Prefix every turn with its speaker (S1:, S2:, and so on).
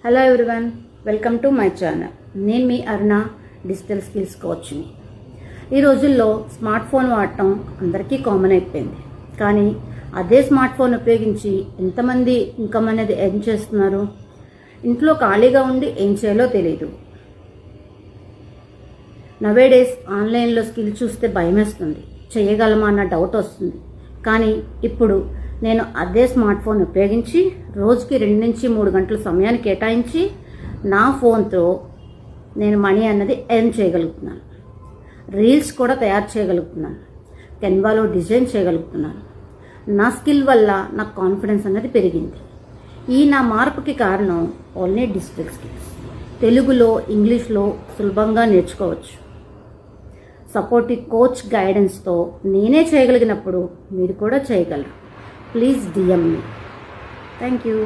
S1: Hello everyone, welcome to my channel. నేను మీ అరుణ, digital skills కోచ్ని. ఈ రోజుల్లో స్మార్ట్ ఫోన్ వాడటం అందరికీ కామన్ అయిపోయింది. కానీ అదే స్మార్ట్ ఫోన్ ఉపయోగించి ఎంతమంది ఇన్కమ్ అనేది ఎర్న్ చేస్తున్నారు? ఇంట్లో ఖాళీగా ఉండి ఏం చేయాలో తెలియదు. నవేడేస్ ఆన్లైన్లో స్కిల్ చూస్తే భయం వేస్తుంది, చేయగలమా అన్న డౌట్ వస్తుంది. కానీ ఇప్పుడు నేను అదే స్మార్ట్ ఫోన్ ఉపయోగించి రోజుకి 2 నుంచి 3 గంటల సమయాన్ని కేటాయించి నా ఫోన్తో నేను మనీ అన్నది ఎర్న్ చేయగలుగుతున్నాను. రీల్స్ కూడా తయారు చేయగలుగుతున్నాను, కెన్వాలో డిజైన్ చేయగలుగుతున్నాను. నా స్కిల్ వల్ల నాకు కాన్ఫిడెన్స్ అనేది పెరిగింది. ఈ నా మార్పుకి కారణం ఓన్లీ డిజిటల్ స్కిల్స్. తెలుగులో, ఇంగ్లీష్లో సులభంగా నేర్చుకోవచ్చు. సపోర్టివ్ కోచ్ గైడెన్స్తో నేనే చేయగలిగినప్పుడు మీరు కూడా చేయగలరు. Please DM me. Thank you.